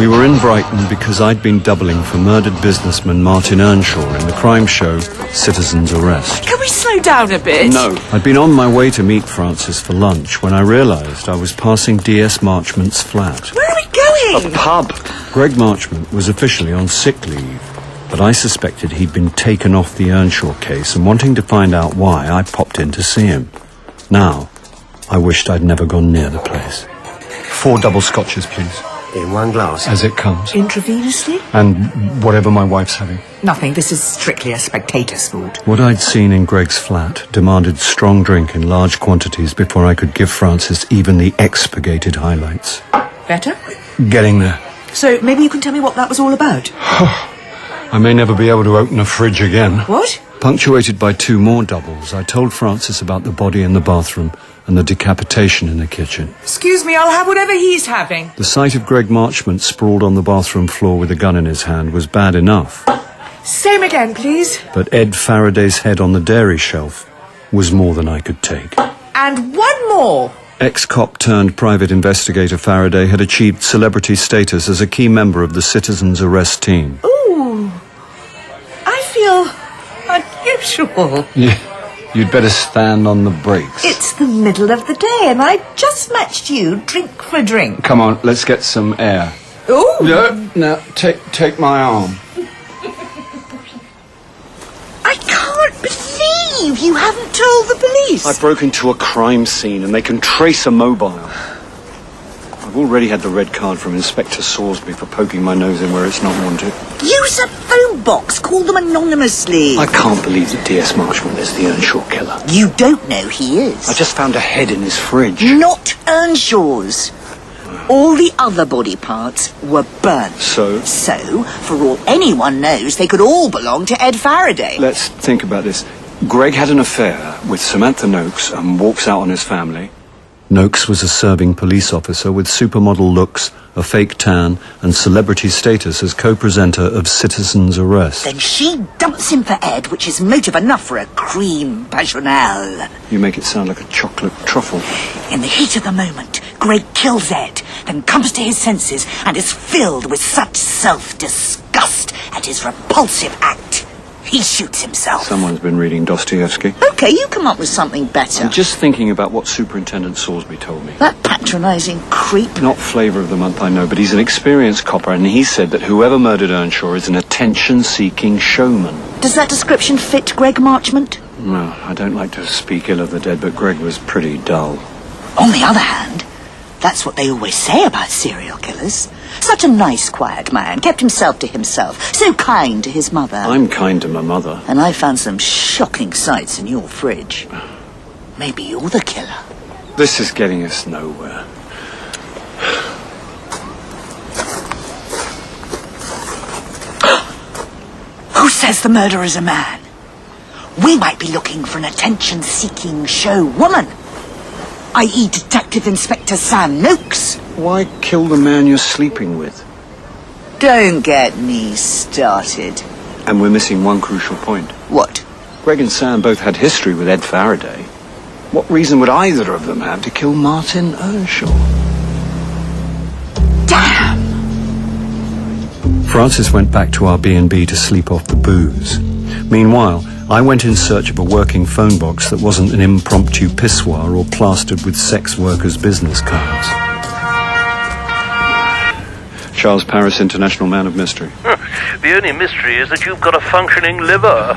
We were in Brighton because I'd been doubling for murdered businessman Martin Earnshaw in the crime show Citizen's Arrest. Can we slow down a bit? No. I'd been on my way to meet Francis for lunch when I realised I was passing D.S. Marchmont's flat. Where are we going? A pub. Greg Marchmont was officially on sick leave, but I suspected he'd been taken off the Earnshaw case, and wanting to find out why, I popped in to see him. Now, I wished I'd never gone near the place. 4 double scotches, please. In one glass? As it comes. Intravenously? And whatever my wife's having. Nothing. This is strictly a spectator sport. What I'd seen in Greg's flat demanded strong drink in large quantities before I could give Francis even the expurgated highlights. Better? Getting there. So maybe you can tell me what that was all about? I may never be able to open a fridge again. What? Punctuated by 2 more doubles, I told Francis about the body in the bathroom and the decapitation in the kitchen. Excuse me, I'll have whatever he's having. The sight of Greg Marchmont sprawled on the bathroom floor with a gun in his hand was bad enough. Same again, please. But Ed Faraday's head on the dairy shelf was more than I could take. And one more. Ex-cop turned private investigator Faraday had achieved celebrity status as a key member of the Citizen's Arrest team. Ooh, I feel unusual. Yeah, you'd better stand on the brakes. It's the middle of the day and I just matched you drink for drink. Come on, let's get some air. Ooh. No, take my arm. I can't believe you haven't told the police. I broke into a crime scene and they can trace a mobile. I've already had the red card from Inspector Salisbury for poking my nose in where it's not wanted. Use a phone box. Call them anonymously. I can't believe that D.S. Marchmont is the Earnshaw killer. You don't know he is. I just found a head in his fridge. Not Earnshaw's. All the other body parts were burnt. So, for all anyone knows, they could all belong to Ed Faraday. let's think about this. Greg had an affair with Samantha Noakes and walks out on his family. Noakes was a serving police officer with supermodel looks, a fake tan, and celebrity status as co-presenter of Citizen's Arrest. Then she dumps him for Ed, which is motive enough for a creme passionnel. You make it sound like a chocolate truffle. In the heat of the moment, Greg kills Ed, then comes to his senses and is filled with such self-disgust at his repulsive act. He shoots himself. Someone's been reading Dostoevsky. Okay, you come up with something better. I'm just thinking about what Superintendent Salisbury told me. That patronising creep. Not flavour of the month, I know, but he's an experienced copper, and he said that whoever murdered Earnshaw is an attention-seeking showman. Does that description fit Greg Marchmont? No, I don't like to speak ill of the dead, but Greg was pretty dull. On the other hand, that's what they always say about serial killers. Such a nice, quiet man, kept himself to himself, so kind to his mother. I'm kind to my mother. And I found some shocking sights in your fridge. Maybe you're the killer. This is getting us nowhere. Who says the murderer's a man? We might be looking for an attention-seeking show woman, i.e. Detective Inspector Sam Noakes. Why kill the man you're sleeping with? Don't get me started. And we're missing one crucial point. What? Greg and Sam both had history with Ed Faraday. What reason would either of them have to kill Martin Earnshaw? Damn! Francis went back to our B&B to sleep off the booze. Meanwhile, I went in search of a working phone box that wasn't an impromptu pissoir or plastered with sex workers' business cards. Charles Paris, International Man of Mystery. The only mystery is that you've got a functioning liver.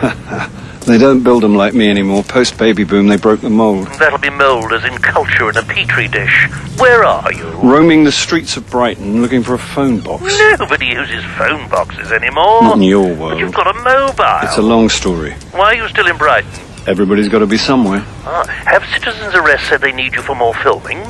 They don't build them like me anymore. Post-baby boom, they broke the mould. That'll be mould as in culture in a petri dish. Where are you? Roaming the streets of Brighton looking for a phone box. Nobody uses phone boxes anymore. Not in your world. But you've got a mobile. It's a long story. Why are you still in Brighton? Everybody's got to be somewhere. Have Citizen's Arrest said they need you for more filming?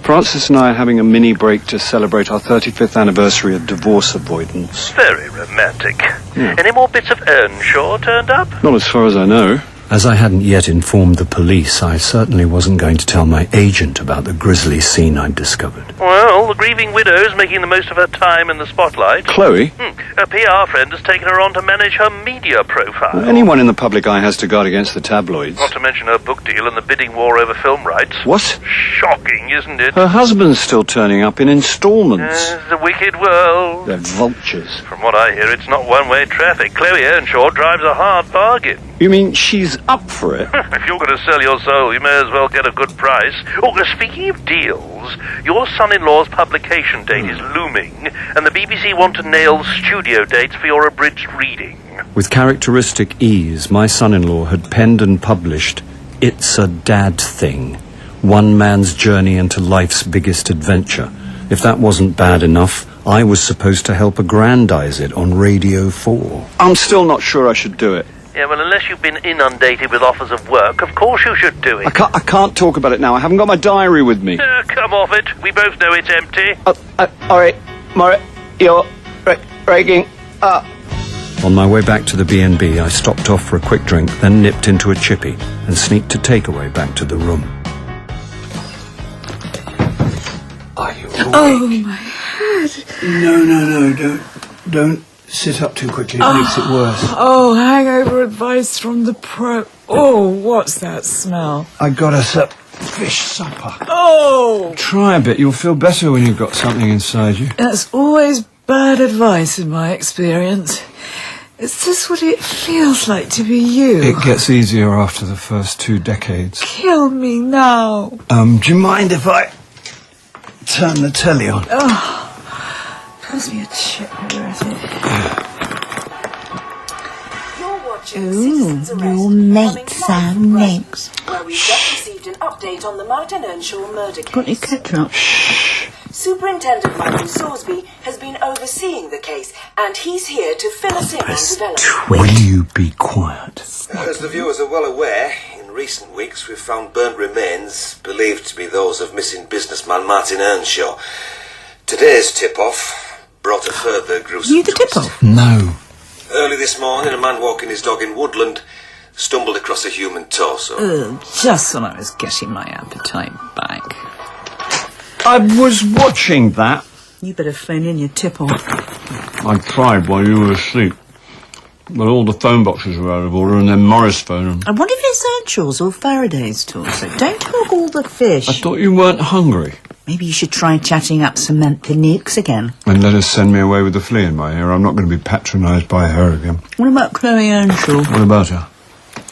Francis and I are having a mini break to celebrate our 35th anniversary of divorce avoidance. Very romantic. Yeah. Any more bits of Earnshaw turned up? Not as far as I know. As I hadn't yet informed the police, I certainly wasn't going to tell my agent about the grisly scene I'd discovered. Well, the grieving widow's making the most of her time in the spotlight. Chloe? Her PR friend has taken her on to manage her media profile. Anyone in the public eye has to guard against the tabloids. Not to mention her book deal and the bidding war over film rights. What? Shocking, isn't it? Her husband's still turning up in installments. The wicked world. They're vultures. From what I hear, it's not one-way traffic. Chloe Earnshaw drives a hard bargain. You mean she's up for it? If you're going to sell your soul, you may as well get a good price. Oh, speaking of deals, your son-in-law's publication date is looming, and the BBC want to nail studio dates for your abridged reading. With characteristic ease, my son-in-law had penned and published It's a Dad Thing, one man's journey into life's biggest adventure. If that wasn't bad enough, I was supposed to help aggrandize it on Radio 4. I'm still not sure I should do it. Yeah, well, unless you've been inundated with offers of work, of course you should do it. I can't talk about it now. I haven't got my diary with me. Come off it. We both know it's empty. All right, Mara, you're breaking up. On my way back to the B&B, I stopped off for a quick drink, then nipped into a chippy and sneaked a takeaway back to the room. Are you awake? Oh, my head. No, don't sit up too quickly. It makes it worse. Oh, hangover advice from the pro. Oh, what's that smell? I got us a fish supper. Oh! Try a bit. You'll feel better when you've got something inside you. That's always bad advice in my experience. Is this what it feels like to be you? It gets easier after the first 2 decades. Kill me now. Do you mind if I turn the telly on? Oh. Pass me a chip, where is it? Ooh, your mate, Sam, next. Where we just received an update on the Martin Earnshaw murder case. Got your ketchup? Superintendent Michael Sorsby has been overseeing the case, and he's here to fill us in on developments. Will you be quiet? As the viewers are well aware, in recent weeks we've found burnt remains believed to be those of missing businessman Martin Earnshaw. Today's tip-off brought a further gruesome You the twist. tip-off? No. Early this morning, a man walking his dog in Woodland stumbled across a human torso. Just when I was getting my appetite back. I was watching that. You better phone in your tip-off. I tried while you were asleep. But all the phone boxes were out of order, and then Morris phoned. I wonder if it's Earnshaw's or Faraday's torso. Don't talk all the fish. I thought you weren't hungry. Maybe you should try chatting up Samantha Nix again. And let her send me away with a flea in my ear. I'm not going to be patronised by her again. What about Chloe Earnshaw? What about her?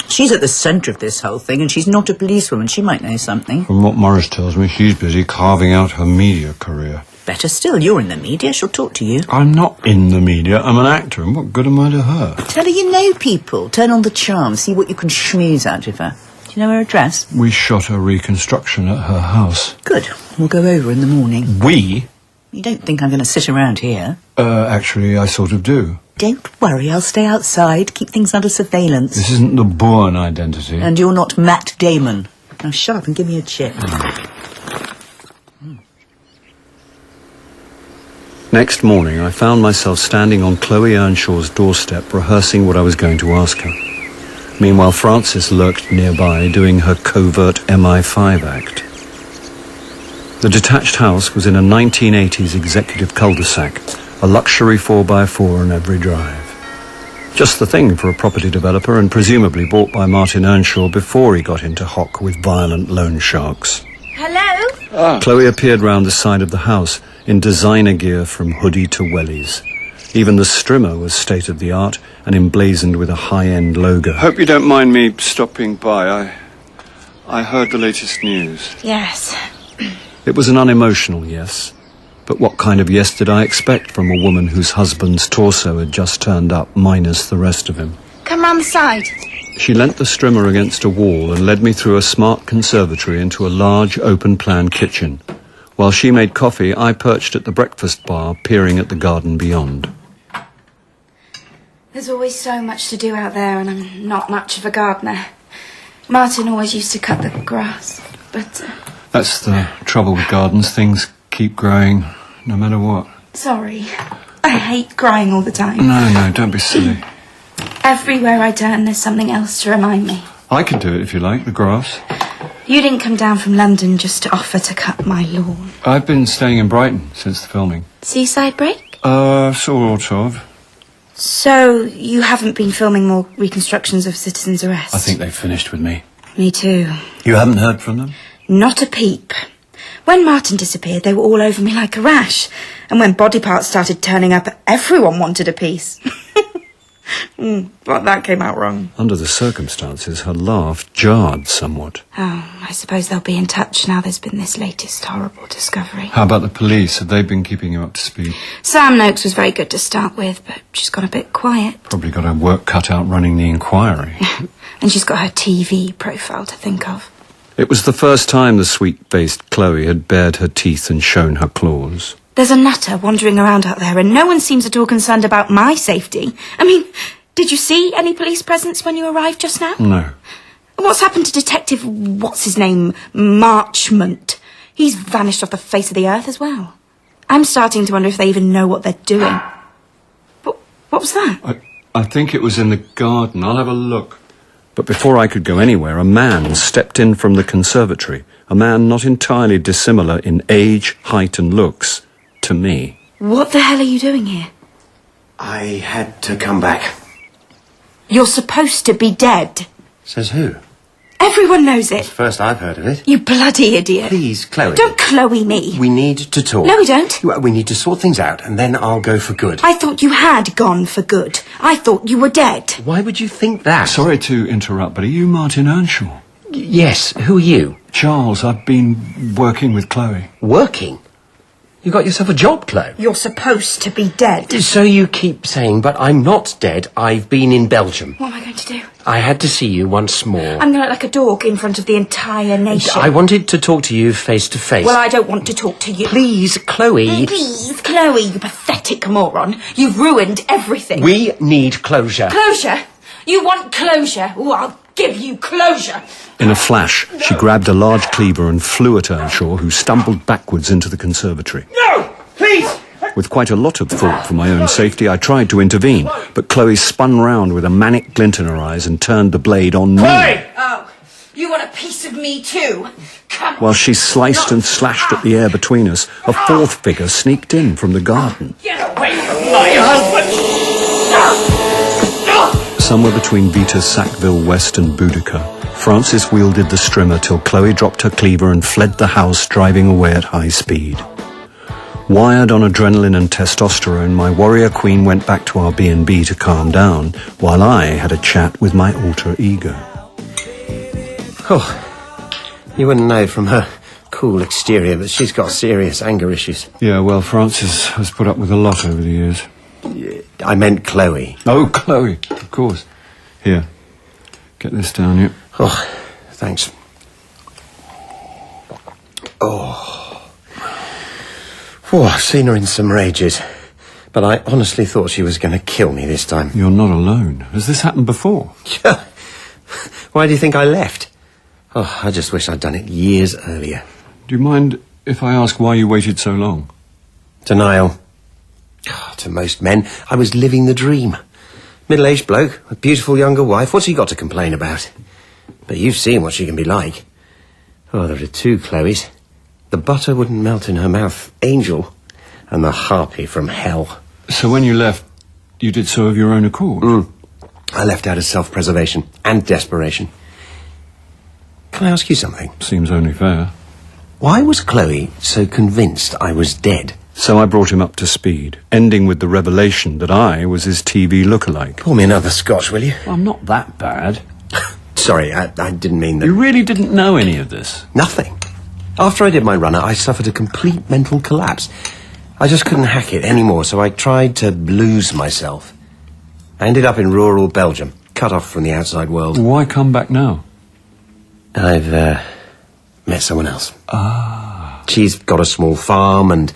She's at the centre of this whole thing, and she's not a policewoman. She might know something. From what Morris tells me, she's busy carving out her media career. Better still, you're in the media. She'll talk to you. I'm not in the media. I'm an actor, and what good am I to her? Tell her you know people. Turn on the charm. See what you can schmooze out of her. Do you know her address? We shot a reconstruction at her house. Good. We'll go over in the morning. We? You don't think I'm going to sit around here? Actually, I sort of do. Don't worry, I'll stay outside. Keep things under surveillance. This isn't the Bourne identity. And you're not Matt Damon. Now shut up and give me a chip. Next morning, I found myself standing on Chloe Earnshaw's doorstep rehearsing what I was going to ask her. Meanwhile, Frances lurked nearby doing her covert MI5 act. The detached house was in a 1980s executive cul-de-sac, a luxury 4x4 on every drive. Just the thing for a property developer, and presumably bought by Martin Earnshaw before he got into hock with violent loan sharks. Hello? Chloe appeared round the side of the house in designer gear from hoodie to wellies. Even the strimmer was state-of-the-art and emblazoned with a high-end logo. Hope you don't mind me stopping by. I heard the latest news. Yes. It was an unemotional yes. But what kind of yes did I expect from a woman whose husband's torso had just turned up, minus the rest of him? Come round the side. She leant the strimmer against a wall and led me through a smart conservatory into a large, open-plan kitchen. While she made coffee, I perched at the breakfast bar, peering at the garden beyond. There's always so much to do out there, and I'm not much of a gardener. Martin always used to cut the grass, but... That's the trouble with gardens. Things keep growing, no matter what. Sorry. I hate crying all the time. No, don't be silly. Everywhere I turn, there's something else to remind me. I can do it if you like, the grass. You didn't come down from London just to offer to cut my lawn. I've been staying in Brighton since the filming. Seaside break? Sort of. So, you haven't been filming more reconstructions of citizens' arrest? I think they've finished with me. Me too. You haven't heard from them? Not a peep. When Martin disappeared, they were all over me like a rash. And when body parts started turning up, everyone wanted a piece. But that came out wrong. Under the circumstances, her laugh jarred somewhat. Oh, I suppose they'll be in touch now there's been this latest horrible discovery. How about the police? Have they been keeping you up to speed? Sam Noakes was very good to start with, but she's got a bit quiet. Probably got her work cut out running the inquiry. And she's got her TV profile to think of. It was the first time the sweet-faced Chloe had bared her teeth and shown her claws. There's a nutter wandering around out there, and no one seems at all concerned about my safety. I mean, did you see any police presence when you arrived just now? No. What's happened to Detective what's-his-name, Marchmont? He's vanished off the face of the earth as well. I'm starting to wonder if they even know what they're doing. What was that? I think it was in the garden. I'll have a look. But before I could go anywhere, a man stepped in from the conservatory. A man not entirely dissimilar in age, height and looks to me. What the hell are you doing here? I had to come back. You're supposed to be dead. Says who? Everyone knows it. First I've heard of it. You bloody idiot. Please, Chloe. Don't Chloe me. We need to talk. No, we don't. We need to sort things out, and then I'll go for good. I thought you had gone for good. I thought you were dead. Why would you think that? Sorry to interrupt, but are you Martin Earnshaw? Yes, who are you? Charles, I've been working with Chloe. Working? You got yourself a job, Chloe. You're supposed to be dead. So you keep saying, but I'm not dead. I've been in Belgium. What am I going to do? I had to see you once more. I'm going to look like a dog in front of the entire nation. I wanted to talk to you face to face. Well, I don't want to talk to you. Please, Chloe. Please, Chloe, you pathetic moron. You've ruined everything. We need closure. Closure? You want closure? Oh, I'll give you closure. In a flash, she grabbed a large cleaver and flew at Earnshaw, who stumbled backwards into the conservatory. No! Please! With quite a lot of thought for my own safety, I tried to intervene, but Chloe spun round with a manic glint in her eyes and turned the blade on me. Chloe! Oh, you want a piece of me too? Come on. While she sliced and slashed at the air between us, a fourth figure sneaked in from the garden. Get away from my husband! Somewhere between Vita, Sackville West and Boudica, Francis wielded the strimmer till Chloe dropped her cleaver and fled the house, driving away at high speed. Wired on adrenaline and testosterone, my warrior queen went back to our B&B to calm down, while I had a chat with my alter ego. Oh, you wouldn't know from her cool exterior that she's got serious anger issues. Yeah, well, Francis has put up with a lot over the years. I meant Chloe. Oh, Chloe, of course. Here, get this down, yeah. Oh, thanks. Oh, I've seen her in some rages, but I honestly thought she was going to kill me this time. You're not alone. Has this happened before? Why do you think I left? Oh, I just wish I'd done it years earlier. Do you mind if I ask why you waited so long? Denial. Oh, to most men, I was living the dream. Middle-aged bloke, a beautiful younger wife, what's he got to complain about? But you've seen what she can be like. Oh, there are two Chloes. The butter wouldn't melt in her mouth, Angel, and the harpy from hell. So when you left, you did so of your own accord? I left out of self-preservation and desperation. Can I ask you something? Seems only fair. Why was Chloe so convinced I was dead? So I brought him up to speed, ending with the revelation that I was his TV lookalike. Pour me another scotch, will you? I'm not that bad. Sorry, I didn't mean that. You really didn't know any of this? Nothing. After I did my runner, I suffered a complete mental collapse. I just couldn't hack it anymore, so I tried to lose myself. I ended up in rural Belgium, cut off from the outside world. Why come back now? I've met someone else. Ah. She's got a small farm, and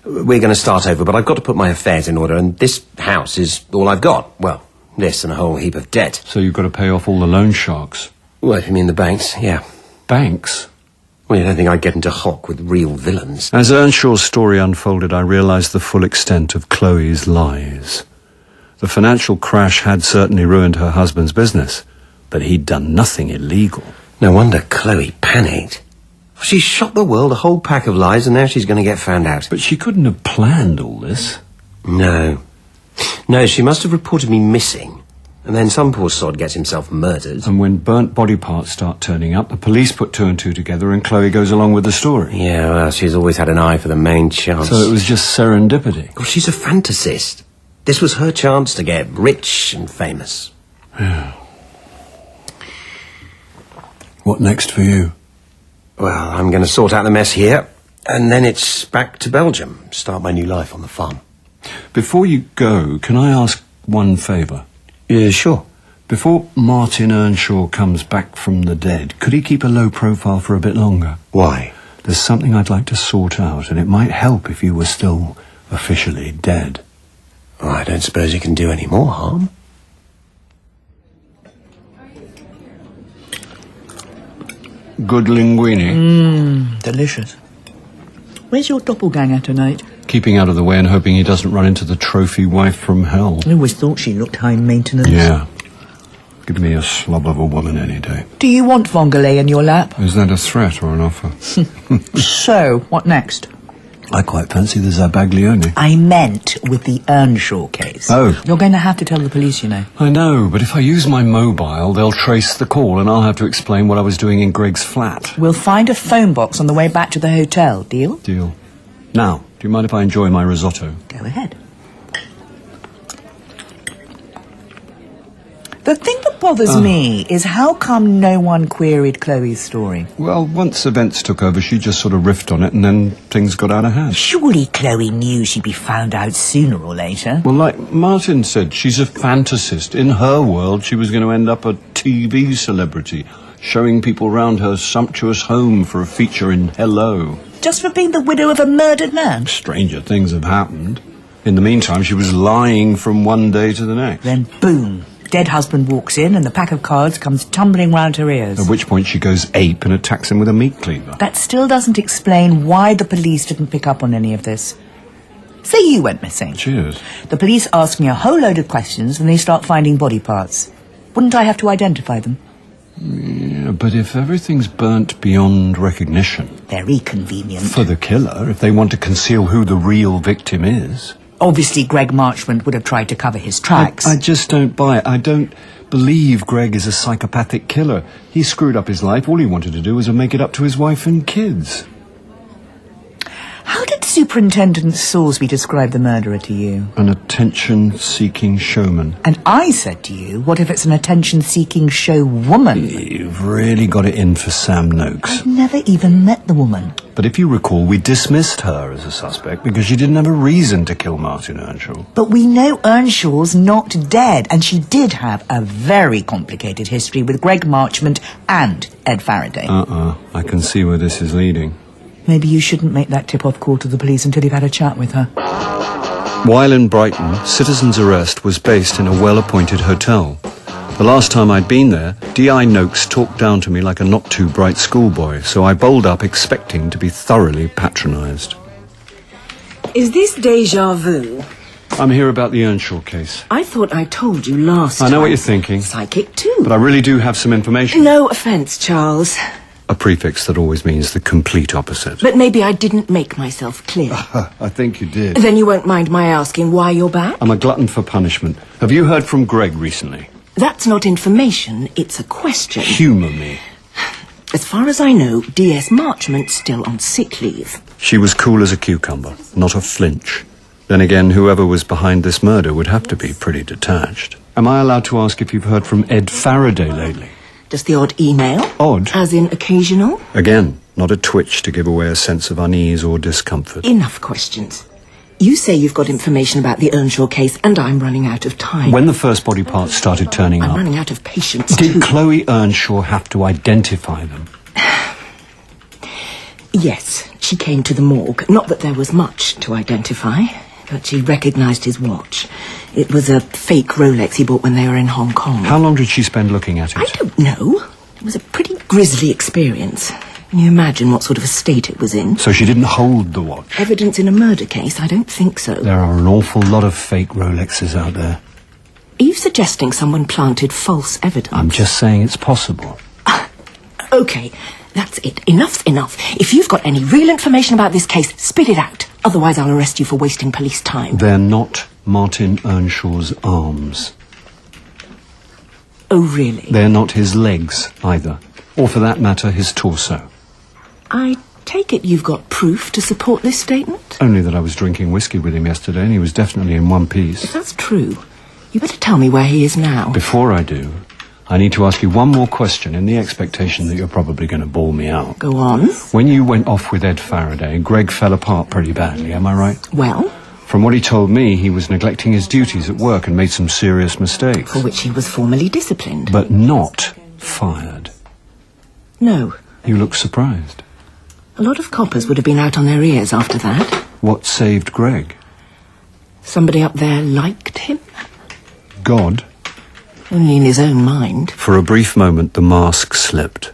we're going to start over, but I've got to put my affairs in order, and this house is all I've got. Well, this and a whole heap of debt. So you've got to pay off all the loan sharks? Well, if you mean the banks, yeah. Banks? Well, you don't think I'd get into hock with real villains? As Earnshaw's story unfolded, I realised the full extent of Chloe's lies. The financial crash had certainly ruined her husband's business, but he'd done nothing illegal. No wonder Chloe panicked. She shot the world a whole pack of lies, and now she's going to get found out. But she couldn't have planned all this. No. No, she must have reported me missing. And then some poor sod gets himself murdered. And when burnt body parts start turning up, the police put two and two together and Chloe goes along with the story. Yeah, well, she's always had an eye for the main chance. So it was just serendipity. Well, she's a fantasist. This was her chance to get rich and famous. Yeah. What next for you? Well, I'm going to sort out the mess here, and then it's back to Belgium. Start my new life on the farm. Before you go, can I ask one favour? Yeah, sure. Before Martin Earnshaw comes back from the dead, could he keep a low profile for a bit longer? Why? There's something I'd like to sort out, and it might help if you were still officially dead. Oh, I don't suppose you can do any more harm. Good linguine. Delicious. Where's your doppelganger tonight? Keeping out of the way and hoping he doesn't run into the trophy wife from hell. I always thought she looked high maintenance. Yeah. Give me a slob of a woman any day. Do you want Vongole in your lap? Is that a threat or an offer? So, what next? I quite fancy the Zabaglione. I meant with the Earnshaw case. Oh. You're going to have to tell the police, you know. I know, but if I use my mobile, they'll trace the call and I'll have to explain what I was doing in Greg's flat. We'll find a phone box on the way back to the hotel. Deal? Deal. Now, do you mind if I enjoy my risotto? Go ahead. The thing that bothers me is how come no one queried Chloe's story? Well, once events took over, she just sort of riffed on it and then things got out of hand. Surely Chloe knew she'd be found out sooner or later. Well, like Martin said, she's a fantasist. In her world, she was going to end up a TV celebrity, showing people round her sumptuous home for a feature in Hello. Just for being the widow of a murdered man? Stranger things have happened. In the meantime, she was lying from one day to the next. Then boom, dead husband walks in and the pack of cards comes tumbling round her ears. At which point she goes ape and attacks him with a meat cleaver. That still doesn't explain why the police didn't pick up on any of this. Say you went missing. Cheers. The police ask me a whole load of questions and they start finding body parts. Wouldn't I have to identify them? Yeah, but if everything's burnt beyond recognition... Very convenient. For the killer, if they want to conceal who the real victim is... Obviously, Greg Marchmont would have tried to cover his tracks. I just don't buy it. I don't believe Greg is a psychopathic killer. He screwed up his life. All he wanted to do was make it up to his wife and kids. How did Superintendent Salisbury describe the murderer to you? An attention-seeking showman. And I said to you, what if it's an attention-seeking show woman? You've really got it in for Sam Noakes. I've never even met the woman. But if you recall, we dismissed her as a suspect because she didn't have a reason to kill Martin Earnshaw. But we know Earnshaw's not dead, and she did have a very complicated history with Greg Marchmont and Ed Faraday. I can see where this is leading. Maybe you shouldn't make that tip-off call to the police until you've had a chat with her. While in Brighton, Citizen's Arrest was based in a well-appointed hotel. The last time I'd been there, D.I. Noakes talked down to me like a not-too-bright schoolboy, so I bowled up expecting to be thoroughly patronised. Is this déjà vu? I'm here about the Earnshaw case. I thought I told you last time. I know what you're thinking. Psychic too. But I really do have some information. No offence, Charles. A prefix that always means the complete opposite. But maybe I didn't make myself clear. I think you did. Then you won't mind my asking why you're back? I'm a glutton for punishment. Have you heard from Greg recently? That's not information, it's a question. Humour me. As far as I know, D.S. Marchmont's still on sick leave. She was cool as a cucumber, not a flinch. Then again, whoever was behind this murder would have to be pretty detached. Am I allowed to ask if you've heard from Ed Faraday lately? Just the odd email? Odd? As in occasional? Again, not a twitch to give away a sense of unease or discomfort. Enough questions. You say you've got information about the Earnshaw case, and I'm running out of time. When the first body parts started turning I'm up... running out of patience, Did too. Chloe Earnshaw have to identify them? Yes, she came to the morgue. Not that there was much to identify, but she recognised his watch. It was a fake Rolex he bought when they were in Hong Kong. How long did she spend looking at it? I don't know. It was a pretty grisly experience. Can you imagine what sort of a state it was in? So she didn't hold the watch? Evidence in a murder case? I don't think so. There are an awful lot of fake Rolexes out there. Are you suggesting someone planted false evidence? I'm just saying it's possible. OK, that's it. Enough's enough. If you've got any real information about this case, spit it out. Otherwise I'll arrest you for wasting police time. They're not Martin Earnshaw's arms. Oh, really? They're not his legs, either. Or, for that matter, his torso. I take it you've got proof to support this statement? Only that I was drinking whiskey with him yesterday and he was definitely in one piece. If that's true, you better tell me where he is now. Before I do, I need to ask you one more question in the expectation that you're probably going to bawl me out. Go on. When you went off with Ed Faraday, Greg fell apart pretty badly, am I right? Well? From what he told me, he was neglecting his duties at work and made some serious mistakes. For which he was formally disciplined. But not fired. No. You look surprised. A lot of coppers would have been out on their ears after that. What saved Greg? Somebody up there liked him? God? Only in his own mind. For a brief moment, the mask slipped,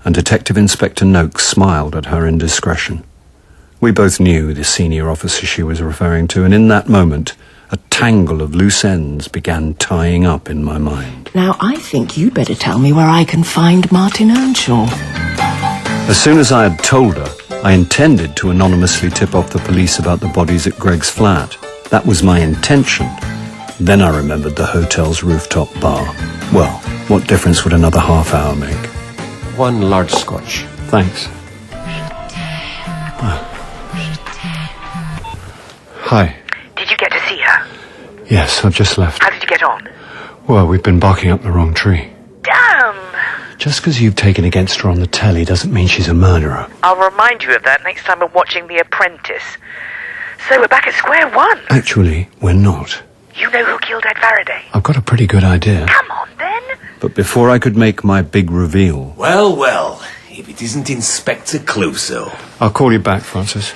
and Detective Inspector Noakes smiled at her indiscretion. We both knew the senior officer she was referring to, and in that moment, a tangle of loose ends began tying up in my mind. Now, I think you'd better tell me where I can find Martin Earnshaw. As soon as I had told her, I intended to anonymously tip off the police about the bodies at Greg's flat. That was my intention. Then I remembered the hotel's rooftop bar. Well, what difference would another half hour make? 1 large scotch. Thanks. Hi. Did you get to see her? Yes, I've just left. How did you get on? Well, we've been barking up the wrong tree. Damn! Just because you've taken against her on the telly doesn't mean she's a murderer. I'll remind you of that next time we're watching The Apprentice. So we're back at square one. Actually, we're not. You know who killed Ed Faraday? I've got a pretty good idea. Come on, then. But before I could make my big reveal... Well, well, if it isn't Inspector Clouseau. I'll call you back, Francis.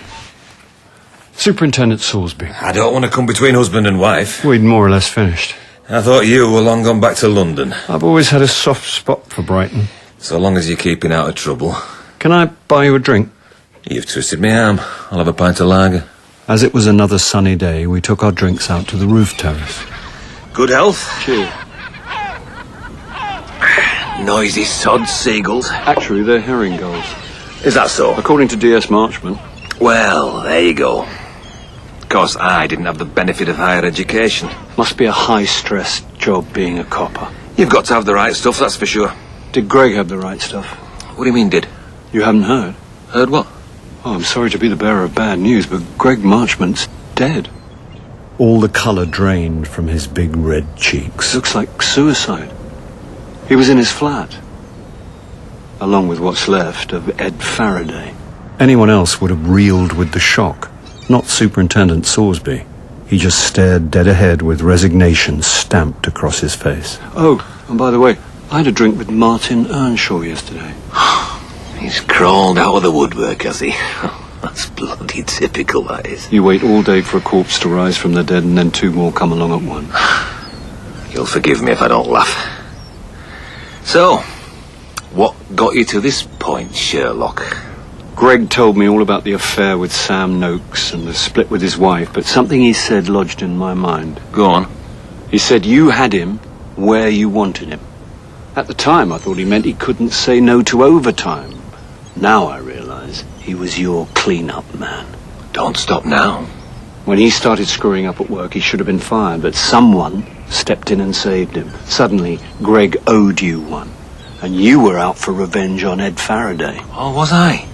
Superintendent Salisbury. I don't want to come between husband and wife. We'd more or less finished. I thought you were long gone back to London. I've always had a soft spot for Brighton. So long as you're keeping out of trouble. Can I buy you a drink? You've twisted me arm. I'll have a pint of lager. As it was another sunny day, we took our drinks out to the roof terrace. Good health. Cheers. Noisy sods, seagulls. Actually, they're herring gulls. Is that so? According to D.S. Marchman. Well, there you go. Of course, I didn't have the benefit of higher education. Must be a high-stress job being a copper. You've got to have the right stuff, that's for sure. Did Greg have the right stuff? What do you mean, did? You haven't heard? Heard what? Oh, I'm sorry to be the bearer of bad news, but Greg Marchmont's dead. All the colour drained from his big red cheeks. Looks like suicide. He was in his flat, along with what's left of Ed Faraday. Anyone else would have reeled with the shock, not Superintendent Salisbury. He just stared dead ahead with resignation stamped across his face. Oh, and by the way, I had a drink with Martin Earnshaw yesterday. He's crawled out of the woodwork, has he? That's bloody typical, that is. You wait all day for a corpse to rise from the dead and then 2 more come along at once. You'll forgive me if I don't laugh. So, what got you to this point, Sherlock? Greg told me all about the affair with Sam Noakes and the split with his wife, but something he said lodged in my mind. Go on. He said you had him where you wanted him. At the time, I thought he meant he couldn't say no to overtime. Now I realise he was your clean-up man. Don't stop now. When he started screwing up at work, he should have been fired, but someone stepped in and saved him. Suddenly, Greg owed you one, and you were out for revenge on Ed Faraday. Oh, was I?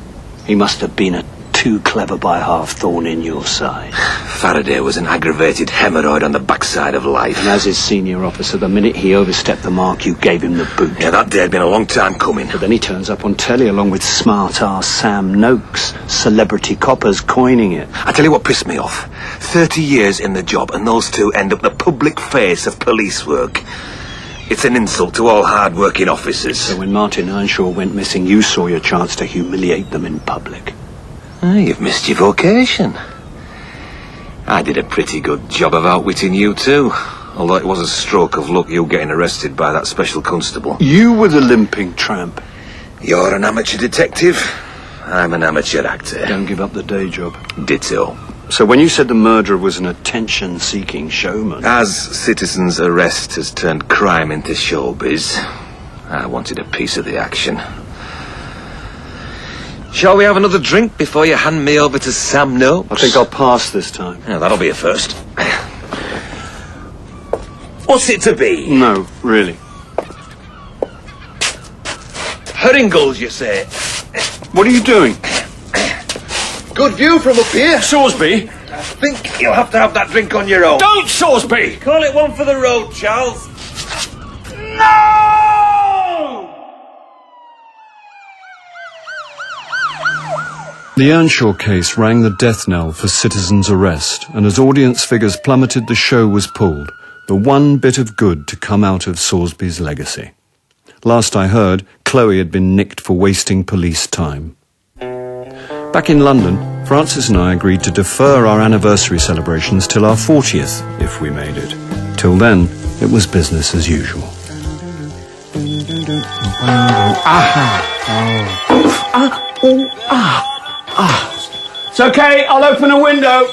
He must have been a too clever by half thorn in your side. Faraday was an aggravated hemorrhoid on the backside of life. And as his senior officer, the minute he overstepped the mark, you gave him the boot. Yeah, that day had been a long time coming. But then he turns up on telly along with smart-ass Sam Noakes, celebrity coppers coining it. I tell you what pissed me off. 30 years in the job, and those two end up the public face of police work. It's an insult to all hard-working officers. So when Martin Earnshaw went missing, you saw your chance to humiliate them in public. You've missed your vocation. I did a pretty good job of outwitting you too, although it was a stroke of luck you getting arrested by that special constable. You were the limping tramp. You're an amateur detective. I'm an amateur actor. Don't give up the day job. Ditto. So when you said the murderer was an attention-seeking showman... As Citizen's Arrest has turned crime into showbiz, I wanted a piece of the action. Shall we have another drink before you hand me over to Sam Noakes? I think I'll pass this time. Yeah, that'll be a first. What's it to be? No, really. Herringles, you say? What are you doing? Good view from up here. Sorsby! I think you'll have to have that drink on your own. Don't, Sorsby! Call it one for the road, Charles. No! The Earnshaw case rang the death knell for Citizen's Arrest, and as audience figures plummeted, the show was pulled. The one bit of good to come out of Sorsby's legacy. Last I heard, Chloe had been nicked for wasting police time. Back in London, Francis and I agreed to defer our anniversary celebrations till our 40th, if we made it. Till then, it was business as usual. It's okay, I'll open a window.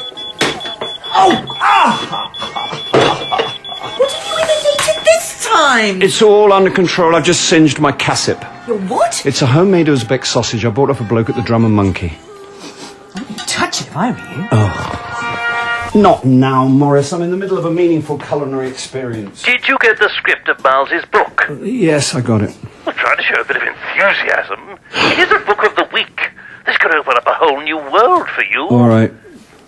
What have you eliminated this time? It's all under control. I've just singed my cassip. Your what? It's a homemade Uzbek sausage I bought off a bloke at the Drum and Monkey. I wouldn't touch it if I were you. Oh. Not now, Morris. I'm in the middle of a meaningful culinary experience. Did you get the script of Miles's book? Yes, I got it. I'm trying to show a bit of enthusiasm. It is a book of the week. This could open up a whole new world for you. All right.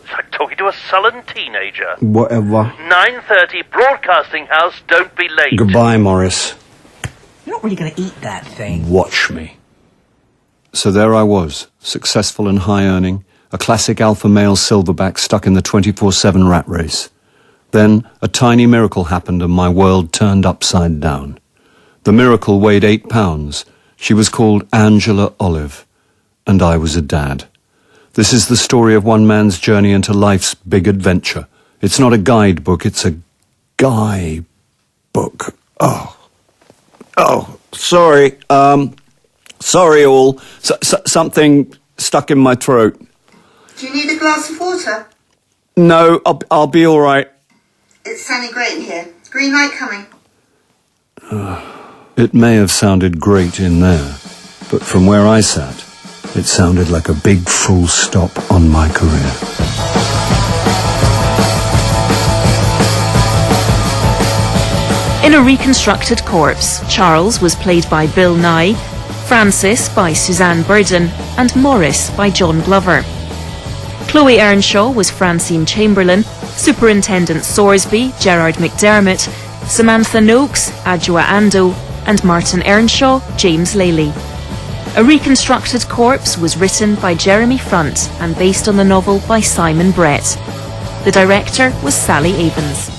It's like talking to a sullen teenager. Whatever. 9:30, Broadcasting House, don't be late. Goodbye, Morris. You're not really going to eat that thing. Watch me. So there I was, successful and high-earning, a classic alpha male silverback stuck in the 24/7 rat race. Then a tiny miracle happened and my world turned upside down. The miracle weighed 8 pounds. She was called Angela Olive, and I was a dad. This is the story of one man's journey into life's big adventure. It's not a guidebook, it's a guy book. Oh, sorry. Sorry all. Something stuck in my throat. Do you need a glass of water? No, I'll be all right. It's sunny great in here. Green light coming. It may have sounded great in there, but from where I sat, it sounded like a big full stop on my career. In A Reconstructed Corpse, Charles was played by Bill Nighy, Francis by Suzanne Burden, and Morris by Jon Glover. Chloe Earnshaw was Francine Chamberlain, Superintendent Sorsby, Gerard McDermott, Samantha Noakes, Adjoa Ando, and Martin Earnshaw, James Lely. A Reconstructed Corpse was written by Jeremy Front and based on the novel by Simon Brett. The director was Sally Avens.